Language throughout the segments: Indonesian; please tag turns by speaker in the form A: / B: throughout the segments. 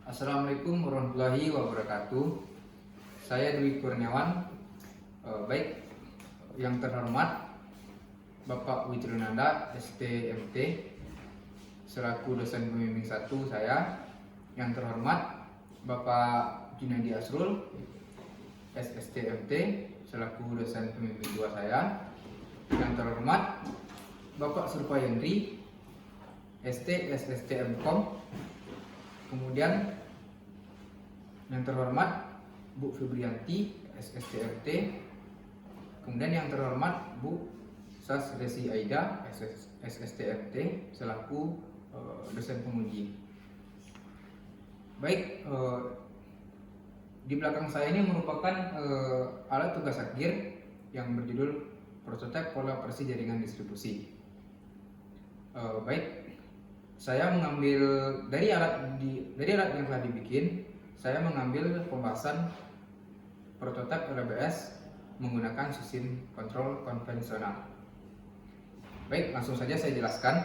A: Assalamualaikum warahmatullahi wabarakatuh. Saya Dwi Kurniawan. Baik, yang terhormat Bapak Witronanda STMT selaku dosen pembimbing 1 saya. Yang terhormat Bapak Junadi Asrul SSTMT selaku dosen pembimbing 2 saya. Yang terhormat Bapak Surpayendri SSTMkom. Kemudian yang terhormat Bu Febrianti SSTRT. Kemudian yang terhormat Bu Sas Resi Aida SSTRT selaku dosen penguji. Baik, di belakang saya ini merupakan alat tugas akhir yang berjudul prototipe pola operasi jaringan distribusi. Baik, saya mengambil dari alat yang telah dibikin, saya mengambil pembahasan prototipe LBS menggunakan sistem kontrol konvensional. Baik, langsung saja saya jelaskan.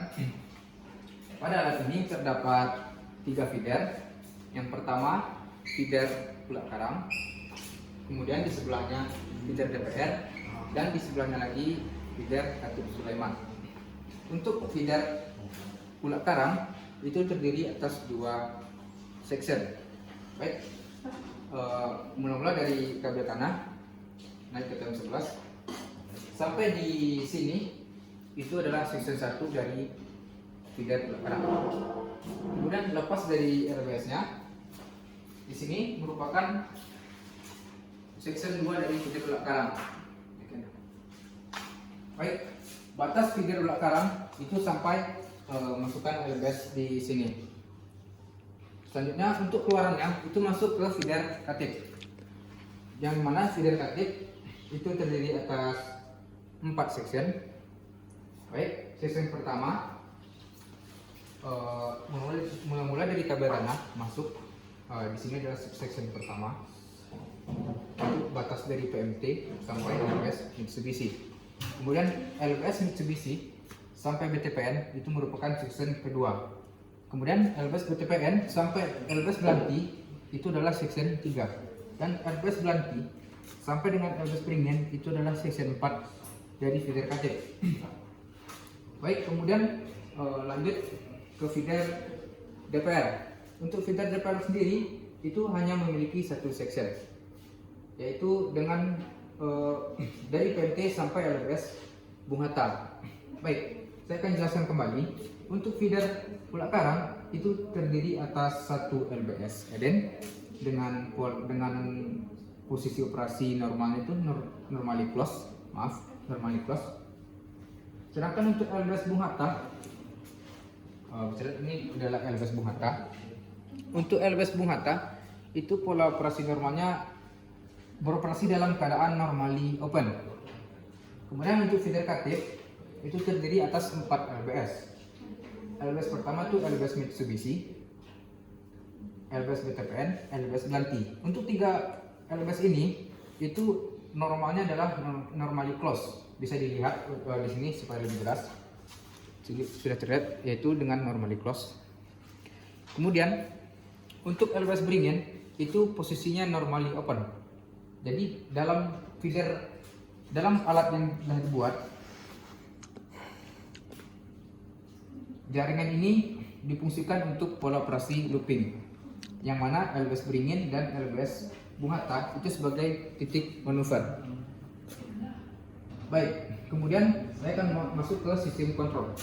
A: Pada alat ini terdapat 3 feeder. Yang pertama feeder Pulau Karang, kemudian di sebelahnya feeder DPR, dan di sebelahnya lagi feeder Khatib Sulaiman. Untuk feeder Pulau Karang itu terdiri atas 2 section. Baik, mula-mula dari kabel tanah naik ke tahun 11 sampai di sini itu adalah section 1 dari feeder Pulau Karang. Kemudian lepas dari RBS-nya, di sini merupakan section 2 dari feeder Pulau Karang. Baik, batas feeder Pulau Karang itu sampai masukkan LBS di sini. Selanjutnya untuk keluarannya itu masuk ke feeder Khatib, yang mana feeder Khatib itu terdiri atas 4 section. Baik, section pertama mula-mula dari kabel ranah masuk. Di sini adalah section pertama, untuk batas dari PMT sampai LBS Mitsubishi. Kemudian LBS Mitsubishi sampai BTPN itu merupakan section kedua. Kemudian LBS BTPN sampai LBS Belanti itu adalah section 3. Dan LBS Belanti sampai dengan LBS Beringin itu adalah section 4 dari feeder Khatib. Baik, kemudian lanjut ke feeder DPR. Untuk feeder DPR sendiri itu hanya memiliki 1 section, yaitu dengan dari PMT sampai LBS Bung Hatta. Baik, saya akan jelaskan kembali. Untuk feeder Pulau Karang itu terdiri atas 1 LBS Eden dengan posisi operasi normal itu normally close. Sedangkan untuk LBS Bung Hatta, ini adalah LBS Bung Hatta. Untuk LBS Bung Hatta itu pola operasi normalnya beroperasi dalam keadaan normally open. Kemudian untuk feeder Khatib itu terdiri atas 4 LBS. LBS pertama itu LBS Mitsubishi, LBS BTPN, LBS Belanti. Untuk 3 LBS ini itu normalnya adalah normally close. Bisa dilihat di sini supaya lebih jelas. Sudah terlihat, yaitu dengan normally close. Kemudian untuk LBS Beringin itu posisinya normally open. Jadi dalam alat yang telah dibuat, jaringan ini difungsikan untuk pola operasi looping, yang mana LBS Beringin dan LBS Bung Hatta itu sebagai titik manuver. Baik, kemudian saya akan masuk ke sistem kontrol.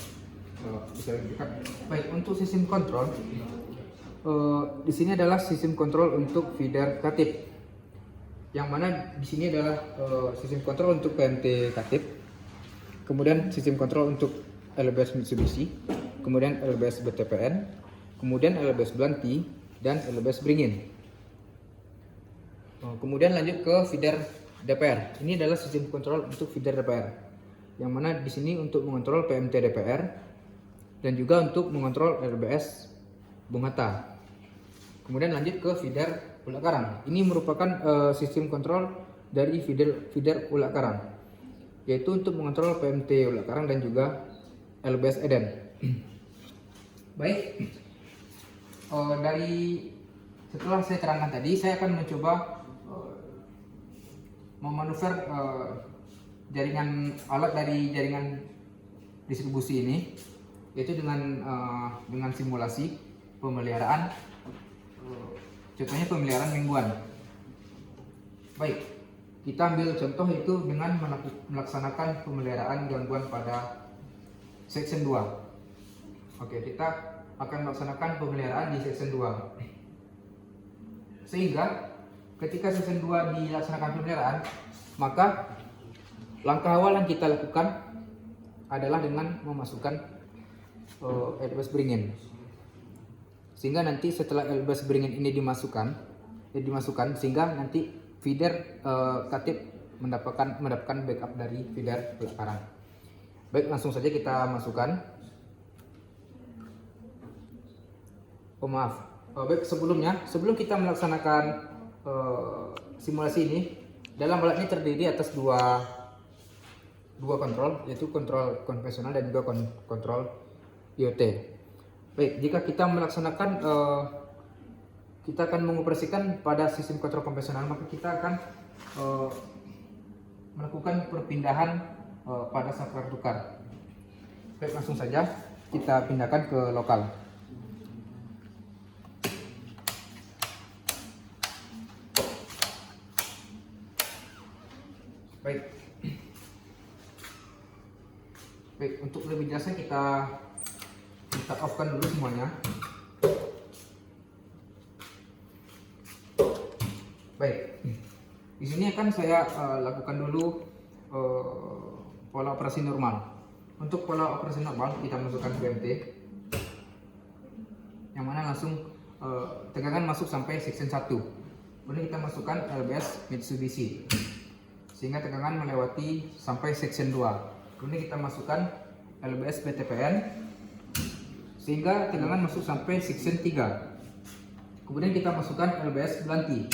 A: Bisa lebih dekat. Baik, untuk sistem kontrol, di sini adalah sistem kontrol untuk feeder Khatib, yang mana di sini adalah sistem kontrol untuk PMT Khatib, kemudian sistem kontrol untuk LBS Mitsubishi, kemudian LBS BTPN, kemudian LBS Belanti, dan LBS Beringin. Kemudian lanjut ke feeder DPR. Ini adalah sistem kontrol untuk feeder DPR, yang mana di sini untuk mengontrol PMT DPR dan juga untuk mengontrol LBS Bung Hatta. Kemudian lanjut ke feeder Pulau Karang. Ini merupakan sistem kontrol dari feeder Pulau Karang, yaitu untuk mengontrol PMT Pulau Karang dan juga LBS Eden. Baik, dari setelah saya terangkan tadi, saya akan mencoba memanuver jaringan alat dari jaringan distribusi ini, yaitu dengan simulasi pemeliharaan, contohnya pemeliharaan mingguan. Baik, kita ambil contoh itu dengan melaksanakan pemeliharaan gangguan pada section 2. Oke, kita akan melaksanakan pemeliharaan di section 2. Sehingga ketika section 2 dilaksanakan pemeliharaan, maka langkah awal yang kita lakukan adalah dengan memasukkan LBS beringin. Sehingga nanti setelah LBS beringin ini dimasukkan, sehingga nanti feeder katip mendapatkan backup dari feeder belakang. Baik, langsung saja kita masukkan. Baik, sebelum kita melaksanakan simulasi ini, dalam alat ini terdiri atas dua kontrol, yaitu kontrol konvensional dan juga kontrol IoT. Baik, jika kita melaksanakan kita akan mengoperasikan pada sistem kontrol konvensional, maka kita akan melakukan perpindahan pada software tukar. Baik, langsung saja kita pindahkan ke lokal. Baik, untuk lebih jelasnya kita off-kan dulu semuanya. Baik, di sini akan saya lakukan dulu pola operasi normal. Untuk pola operasi normal kita masukkan PMT, yang mana langsung tegangan masuk sampai section 1. Kemudian kita masukkan LBS Mitsubishi, sehingga tegangan melewati sampai section 2. Kemudian kita masukkan LBS BTPN, sehingga tegangan masuk sampai section 3. Kemudian kita masukkan LBS Belanti,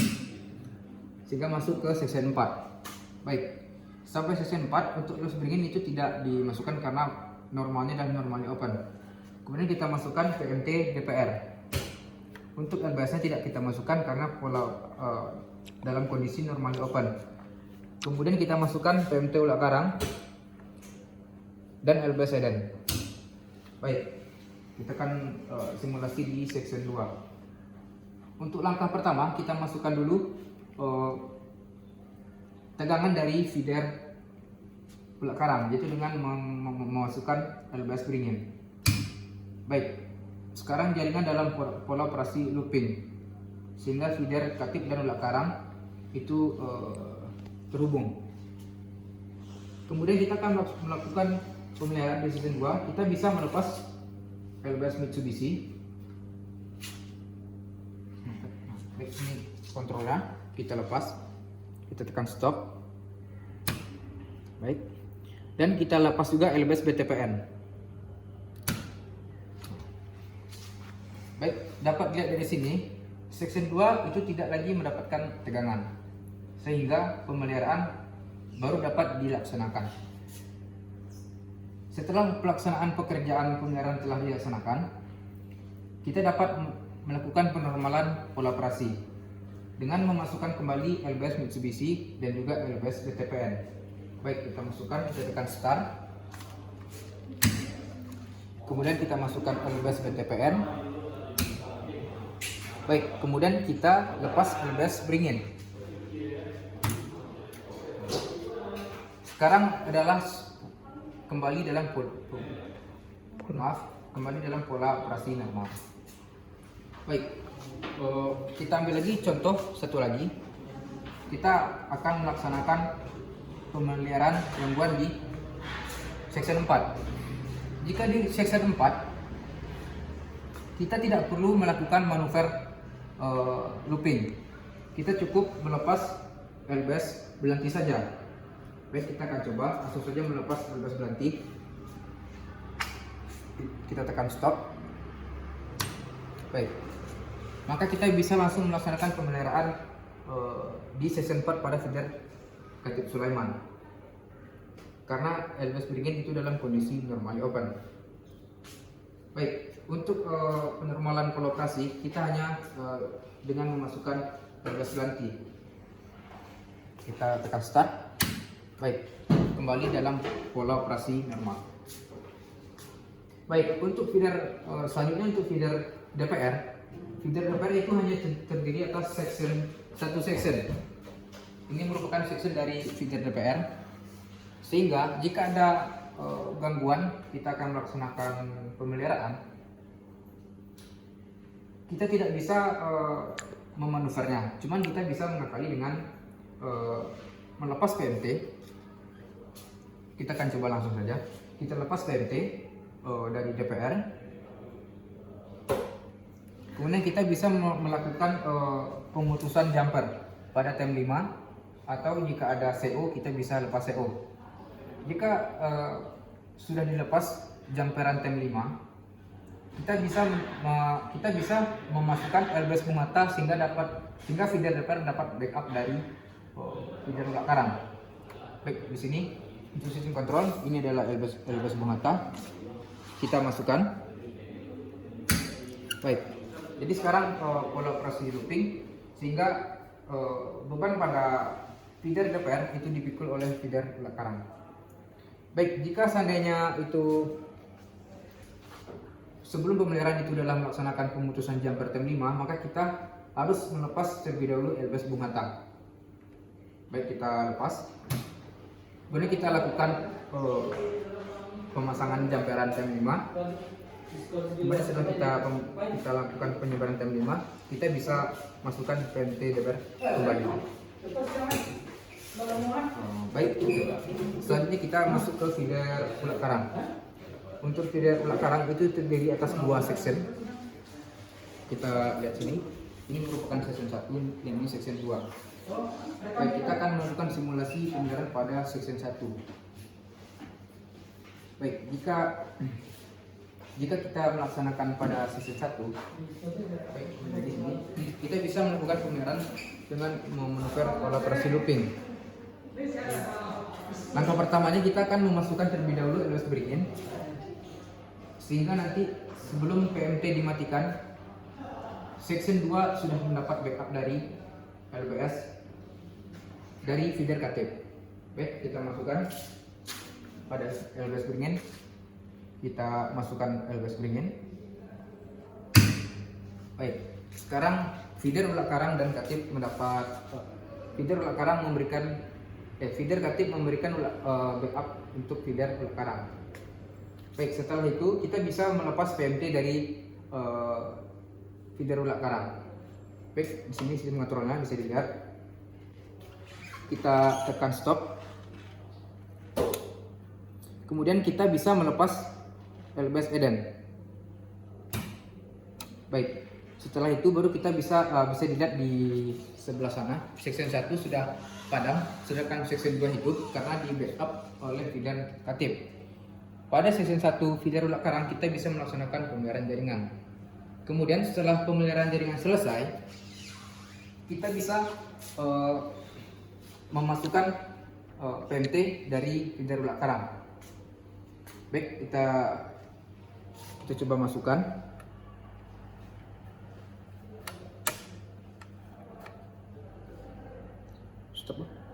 A: sehingga masuk ke section 4. Baik, sampai section 4 untuk LBS beringin itu tidak dimasukkan karena normalnya dan normalnya open. Kemudian kita masukkan PMT DPR. Untuk LBS nya tidak kita masukkan karena pola dalam kondisi normalnya open. Kemudian kita masukkan PMT ulak karang dan LBS Eden. Baik, kita akan simulasi di section 2. Untuk langkah pertama, kita masukkan dulu tegangan dari feeder ulak karang, yaitu dengan memasukkan LBS beringin. Baik, sekarang jaringan dalam pola operasi looping, sehingga feeder katip dan ulak karang itu terhubung. Kemudian kita akan melakukan pemeliharaan di section 2. Kita bisa melepas LBS Mitsubishi. Baik, ini kontrolnya kita lepas, kita tekan stop. Baik, dan kita lepas juga LBS BTPN. Baik, dapat dilihat dari sini, section 2 itu tidak lagi mendapatkan tegangan, sehingga pemeliharaan baru dapat dilaksanakan. Setelah pelaksanaan pekerjaan pemeliharaan telah dilaksanakan, kita dapat melakukan penormalan pola operasi dengan memasukkan kembali LBS Mitsubishi dan juga LBS BTPN. Baik, kita masukkan, kita tekan start. Kemudian kita masukkan LBS BTPN. Baik, kemudian kita lepas LBS beringin. Sekarang adalah kembali dalam pola operasi normal. Baik, kita ambil lagi contoh satu lagi. Kita akan melaksanakan pemeliharaan gangguan di section 4. Jika di section 4 kita tidak perlu melakukan manuver looping, kita cukup melepas LBS Belanti saja. Baik, kita akan coba langsung saja melepas LBS Belanti. Kita tekan stop. Baik, maka kita bisa langsung melaksanakan pemeliharaan di section 4 pada feeder Katip Sulaiman, karena LBS beringin itu dalam kondisi normal open. Baik, Untuk penormalan pola operasi kita hanya dengan memasukkan garis ganti. Kita tekan start. Baik, kembali dalam pola operasi normal. Baik, untuk feeder selanjutnya untuk feeder DPR. Feeder DPR itu hanya terdiri atas satu section. Ini merupakan section dari feeder DPR. Sehingga jika ada gangguan, kita akan melaksanakan pemeliharaan. Kita tidak bisa memanuvernya, cuman kita bisa mengakali dengan melepas PMT. Kita akan coba langsung saja. Kita lepas PMT dari DPR. Kemudian kita bisa melakukan pemutusan jumper pada tem 5, atau jika ada CO kita bisa lepas CO. Jika sudah dilepas jumperan tem 5, kita bisa memasukkan LBS Bungata sehingga feeder DPR dapat backup dari feeder Ulak Karang. Baik, di sini untuk sistem kontrol ini adalah LBS Bungata. Kita masukkan. Baik. Jadi sekarang pola operasi looping sehingga beban pada feeder DPR itu dipikul oleh feeder Ulak Karang. Baik, jika seandainya itu sebelum pemeliharaan itu dalam melaksanakan pemutusan jumper tem 5, maka kita harus melepas terlebih dahulu LBS Bungata. Baik, kita lepas. Kemudian kita lakukan pemasangan jumperan tem 5. Kemudian setelah kita lakukan penyebaran tem 5, kita bisa masukkan PMT DPR kembali. Baik, selanjutnya kita masuk ke feeder Ulak Karang. Untuk feeder Ulak Karang itu terdiri atas 2 section. Kita lihat sini. Ini merupakan section 1, ini section 2. Baik, kita akan melakukan simulasi pemeliharaan pada section 1. Baik, jika kita melaksanakan pada section 1, baik, di sini kita bisa melakukan pemeliharaan dengan memanuver pola operasi looping. Langkah pertamanya kita akan memasukkan terlebih dahulu LBS bring in, sehingga nanti sebelum PMT dimatikan, section 2 sudah mendapat backup dari LBS dari feeder KTIP. Baik, kita masukkan pada LBS bring in. Kita masukkan LBS bring in. Baik, sekarang feeder Ulak Karang dan KTIP mendapat feeder Ulak Karang memberikan feeder KTIP memberikan backup untuk feeder Ulak Karang. Baik, setelah itu kita bisa melepas PMT dari feeder Ulak Karang. Baik, di sini sistem kontrolnya bisa dilihat. Kita tekan stop. Kemudian kita bisa melepas LBS Eden. Baik, setelah itu baru kita bisa dilihat di sebelah sana. Section 1 sudah padam, sedangkan section 2 hidup karena di backup oleh feeder KTIP. Pada section 1 feeder Ulak Karang kita bisa melaksanakan pemeliharaan jaringan. Kemudian setelah pemeliharaan jaringan selesai, kita bisa memasukkan PMT dari feeder Ulak Karang. Baik, kita coba masukkan.